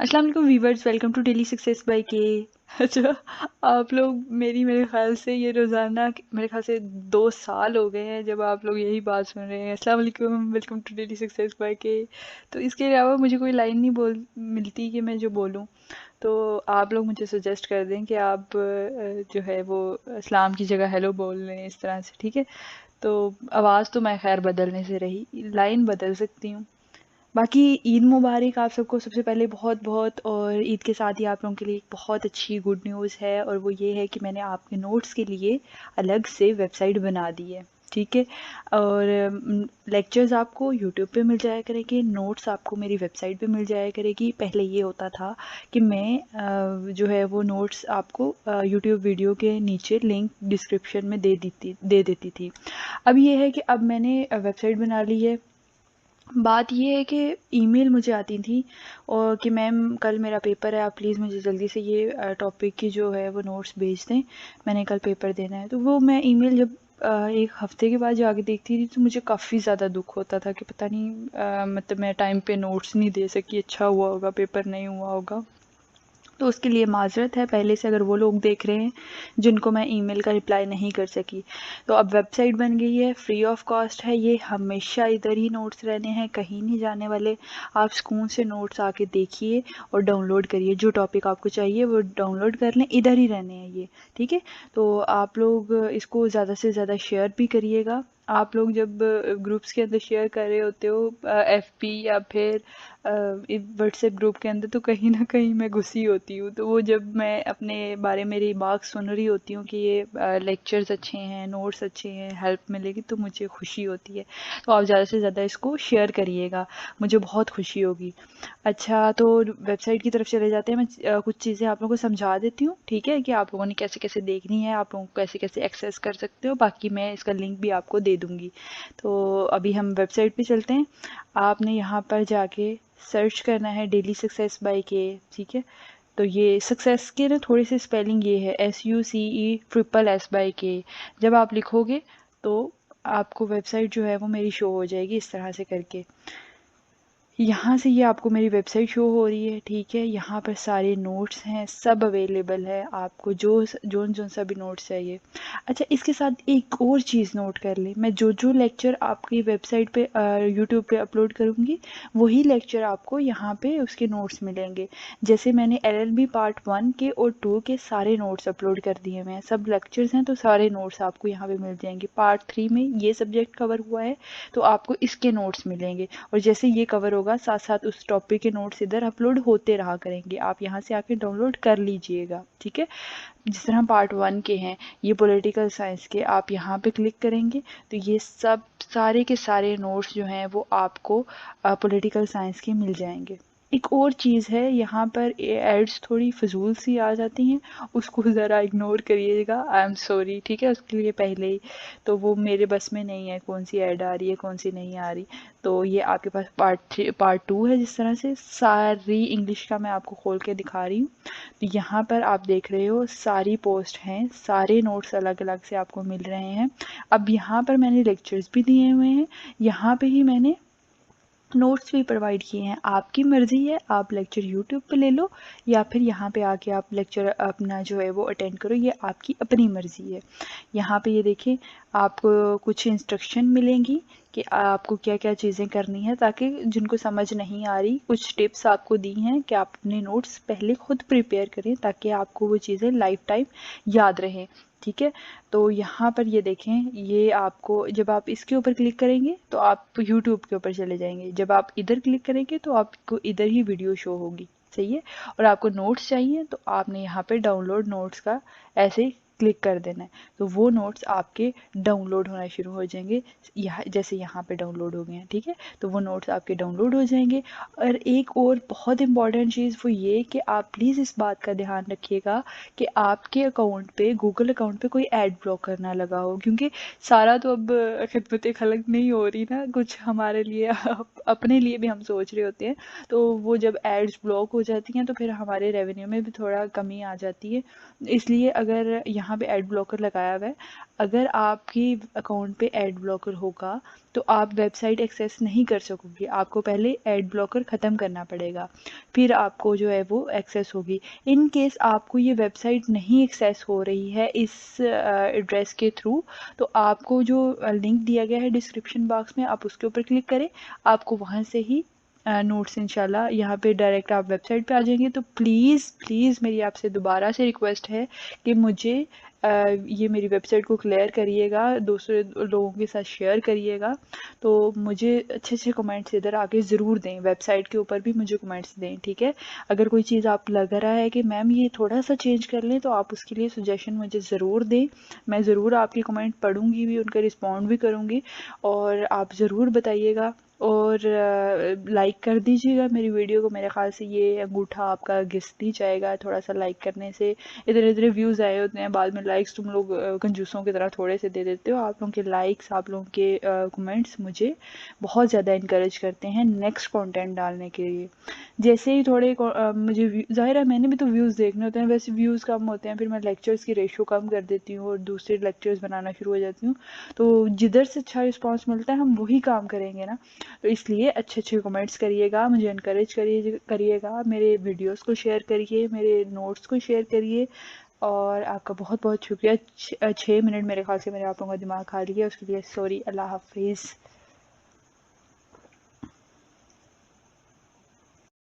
السلام علیکم viewers, welcome to Daily Success by کے. اچھا، آپ لوگ میرے خیال سے یہ روزانہ میرے خیال سے 2 سال ہو گئے ہیں جب آپ لوگ یہی بات سن رہے ہیں، السلام علیکم welcome to Daily Success by کے. تو اس کے علاوہ مجھے کوئی لائن نہیں ملتی کہ میں جو بولوں. تو آپ لوگ مجھے سجیسٹ کر دیں کہ آپ جو ہے وہ اسلام کی جگہ ہیلو بول لیں اس طرح سے، ٹھیک ہے. تو آواز تو میں خیر بدلنے سے رہی، لائن بدل سکتی ہوں. باقی عید مبارک آپ سب کو سب سے پہلے بہت بہت. اور عید کے ساتھ ہی آپ لوگوں کے لیے ایک بہت اچھی گڈ نیوز ہے، اور وہ یہ ہے کہ میں نے آپ کے نوٹس کے لیے الگ سے ویب سائٹ بنا دی ہے، ٹھیک ہے. اور لیکچرز آپ کو یوٹیوب پہ مل جایا کرے گی، نوٹس آپ کو میری ویب سائٹ پہ مل جایا کرے گی. پہلے یہ ہوتا تھا کہ میں جو ہے وہ نوٹس آپ کو یوٹیوب ویڈیو کے نیچے لنک ڈسکرپشن میں دے دیتی تھی. اب یہ ہے کہ اب میں نے ویب سائٹ بنا لی ہے. بات یہ ہے کہ ای میل مجھے آتی تھی اور کہ میم کل میرا پیپر ہے، آپ پلیز مجھے جلدی سے یہ ٹاپک کی جو ہے وہ نوٹس بھیج دیں، میں نے کل پیپر دینا ہے. تو وہ میں ای میل جب ایک ہفتے کے بعد جا کے دیکھتی تھی تو مجھے کافی زیادہ دکھ ہوتا تھا کہ پتہ نہیں مطلب میں ٹائم پہ نوٹس نہیں دے سکی، اچھا ہوا ہوگا پیپر نہیں ہوا ہوگا. تو اس کے لیے معذرت ہے پہلے سے اگر وہ لوگ دیکھ رہے ہیں جن کو میں ای میل کا رپلائی نہیں کر سکی. تو اب ویب سائٹ بن گئی ہے، فری آف کاسٹ ہے، یہ ہمیشہ ادھر ہی نوٹس رہنے ہیں، کہیں نہیں جانے والے. آپ سکون سے نوٹس آ کے دیکھیے اور ڈاؤن لوڈ کریے، جو ٹاپک آپ کو چاہیے وہ ڈاؤن لوڈ کر لیں، ادھر ہی رہنے ہیں یہ، ٹھیک ہے. تو آپ لوگ اس کو زیادہ سے زیادہ شیئر بھی کریے گا. آپ لوگ جب گروپس کے اندر شیئر کر رہے ہوتے ہو ایف پی یا پھر واٹس ایپ گروپ کے اندر، تو کہیں نہ کہیں میں گھسی ہوتی ہوں. تو وہ جب میں اپنے بارے میں ریمارکس سن رہی ہوتی ہوں کہ یہ لیکچرز اچھے ہیں، نوٹس اچھے ہیں، ہیلپ ملے گی، تو مجھے خوشی ہوتی ہے. تو آپ زیادہ سے زیادہ اس کو شیئر کریے گا، مجھے بہت خوشی ہوگی. اچھا، تو ویب سائٹ کی طرف چلے جاتے ہیں. میں کچھ چیزیں آپ لوگوں کو سمجھا دیتی ہوں، ٹھیک ہے، کہ آپ لوگوں نے کیسے کیسے دیکھنی ہے، آپ لوگوں کو کیسے کیسے ایکسیس کر سکتے ہو. باقی میں اس کا لنک بھی آپ کو دے دوں گی. تو ابھی ہم ویب سائٹ پہ چلتے ہیں. آپ نے یہاں پر جا کے سرچ کرنا ہے ڈیلی سکسیس بائی کے، ٹھیک ہے. تو یہ سکسیس کے نا تھوڑی سی اسپیلنگ یہ ہے SUCE_SS_BY_K. جب آپ لکھو گے تو آپ کو ویب سائٹ جو ہے وہ میری شو ہو جائے گی اس طرح سے کر کے. یہاں سے یہ آپ کو میری ویب سائٹ شو ہو رہی ہے، ٹھیک ہے. یہاں پر سارے نوٹس ہیں، سب اویلیبل ہے آپ کو، جون سا بھی نوٹس چاہیے. اچھا، اس کے ساتھ ایک اور چیز نوٹ کر لیں، میں جو لیکچر آپ کی ویب سائٹ پہ یوٹیوب پہ اپلوڈ کروں گی وہی لیکچر آپ کو یہاں پہ اس کے نوٹس ملیں گے. جیسے میں نے LLB پارٹ 1 کے اور 2 کے سارے نوٹس اپلوڈ کر دیے ہوئے ہیں، سب لیکچرز ہیں، تو سارے نوٹس آپ کو یہاں پہ مل جائیں گے. پارٹ 3 میں یہ سبجیکٹ کور ہوا ہے تو آپ کو اس کے نوٹس ملیں گے، اور جیسے یہ کور ہوگا ساتھ ساتھ اس ٹاپک کے نوٹس ادھر اپلوڈ ہوتے رہا کریں گے. آپ یہاں سے آ کے ڈاؤن لوڈ کر لیجئے گا، ٹھیک ہے. جس طرح پارٹ 1 کے ہیں یہ پولیٹیکل سائنس کے، آپ یہاں پہ کلک کریں گے تو یہ سارے کے سارے نوٹس جو ہیں وہ آپ کو پولیٹیکل سائنس کے مل جائیں گے. ایک اور چیز ہے، یہاں پر ایڈس تھوڑی فضول سی آ جاتی ہیں، اس کو ذرا اگنور کریے گا، آئی ایم سوری، ٹھیک ہے، اس کے لیے پہلے ہی. تو وہ میرے بس میں نہیں ہے کون سی ایڈ آ رہی ہے کون سی نہیں آ رہی. تو یہ آپ کے پاس پارٹ 2 ہے. جس طرح سے ساری انگلش کا میں آپ کو کھول کے دکھا رہی ہوں. تو یہاں پر آپ دیکھ رہے ہو ساری پوسٹ ہیں، سارے نوٹس الگ الگ سے آپ کو مل رہے ہیں. اب یہاں پر میں نے لیکچرز بھی دیے ہوئے ہیں، یہاں پہ ہی میں نے نوٹس بھی پرووائڈ کیے ہیں. آپ کی مرضی ہے، آپ لیکچر یوٹیوب پہ لے لو یا پھر یہاں پہ آ کے آپ لیکچر اپنا جو ہے وہ اٹینڈ کرو، یہ آپ کی اپنی مرضی ہے. یہاں پہ یہ دیکھیں آپ کو کچھ انسٹرکشن ملیں گی کہ آپ کو کیا کیا چیزیں کرنی ہے، تاکہ جن کو سمجھ نہیں آ رہی کچھ ٹپس آپ کو دی ہیں کہ آپ اپنے نوٹس پہلے خود پریپیئر کریں تاکہ آپ کو وہ چیزیں لائف ٹائم یاد رہیں، ٹھیک ہے. تو یہاں پر یہ دیکھیں، یہ آپ کو جب آپ اس کے اوپر کلک کریں گے تو آپ یوٹیوب کے اوپر چلے جائیں گے، جب آپ ادھر کلک کریں گے تو آپ کو ادھر ہی ویڈیو شو ہوگی، صحیح ہے. اور آپ کو نوٹس چاہیے تو آپ نے یہاں پہ ڈاؤن لوڈ نوٹس کا ایسے کلک کر دینا ہے، تو وہ نوٹس آپ کے ڈاؤن لوڈ ہونا شروع ہو جائیں گے، جیسے یہاں پہ ڈاؤن لوڈ ہو گئے ہیں، ٹھیک ہے. تو وہ نوٹس آپ کے ڈاؤن لوڈ ہو جائیں گے. اور ایک اور بہت امپورٹنٹ چیز وہ یہ کہ آپ پلیز اس بات کا دھیان رکھیے گا کہ آپ کے اکاؤنٹ پہ، گوگل اکاؤنٹ پہ کوئی ایڈ بلاکر نہ لگا ہو، کیونکہ سارا تو اب خدمت خلق نہیں ہو رہی نا، کچھ ہمارے لیے اپنے لیے بھی ہم سوچ رہے ہوتے ہیں. تو وہ جب ایڈز بلاک ہو جاتی ہیں تو پھر ہمارے ریونیو میں بھی تھوڑا کمی آ جاتی ہے. اس لیے اگر یہاں یہاں پہ ایڈ بلاکر لگایا ہوا ہے. اگر آپ کی اکاؤنٹ پہ ایڈ بلاکر ہوگا تو آپ ویب سائٹ ایکسیس نہیں کر سکو گی. آپ کو پہلے ایڈ بلاکر ختم کرنا پڑے گا, پھر آپ کو جو ہے وہ ایکسیس ہوگی. ان کیس آپ کو یہ ویب سائٹ نہیں ایکسیس ہو رہی ہے اس ایڈریس کے تھرو, تو آپ کو جو لنک دیا گیا ہے ڈسکرپشن باکس میں, آپ اس کے اوپر کلک کریں, آپ کو وہاں سے ہی نوٹس انشاءاللہ یہاں پہ ڈائریکٹ آپ ویب سائٹ پہ آ جائیں گے. تو پلیز پلیز میری آپ سے دوبارہ سے ریکویسٹ ہے کہ مجھے یہ میری ویب سائٹ کو کلیئر کریے گا, دوسرے لوگوں کے ساتھ شیئر کریے گا. تو مجھے اچھے اچھے کمنٹس ادھر آگے ضرور دیں, ویب سائٹ کے اوپر بھی مجھے کمنٹس دیں, ٹھیک ہے. اگر کوئی چیز آپ لگ رہا ہے کہ میم یہ تھوڑا سا چینج کر لیں تو آپ اس کے لیے سجیشن مجھے ضرور دیں. میں ضرور آپ کے کمنٹ پڑھوں گی بھی, ان کا رسپونڈ بھی کروں گی, اور آپ ضرور بتائیے گا. اور لائک کر دیجیے گا میری ویڈیو کو. میرے خیال سے یہ انگوٹھا آپ کا گھس ہی جائے گا تھوڑا سا لائک کرنے سے. ادھر ادھر ویوز آئے ہوتے ہیں, بعد میں لائکس تم لوگ کنجوسوں کی طرح تھوڑے سے دے دیتے ہو. آپ لوگوں کے لائکس, آپ لوگوں کے کمنٹس مجھے بہت زیادہ انکریج کرتے ہیں نیکسٹ کانٹینٹ ڈالنے کے لیے. جیسے ہی تھوڑے مجھے ظاہر ہے میں نے بھی تو ویوز دیکھنے ہوتے ہیں, ویسے ویوز کم ہوتے ہیں, پھر میں لیکچرز کی ریشو کم کر دیتی ہوں اور دوسرے لیکچرز بنانا شروع ہو جاتی ہوں. تو جدھر سے اچھا رسپانس ملتا ہے ہم وہی کام کریں گے نا. تو اس لیے اچھے اچھے کمنٹس کریے گا, مجھے انکریج کریے گا, میرے ویڈیوز کو شیئر کریے, میرے نوٹس کو شیئر کریے. اور آپ کا بہت بہت شکریہ. 6 منٹ میرے خیال سے میں نے آپ لوگوں کا دماغ کھا لیا, اس کے لیے سوری. اللہ حافظ.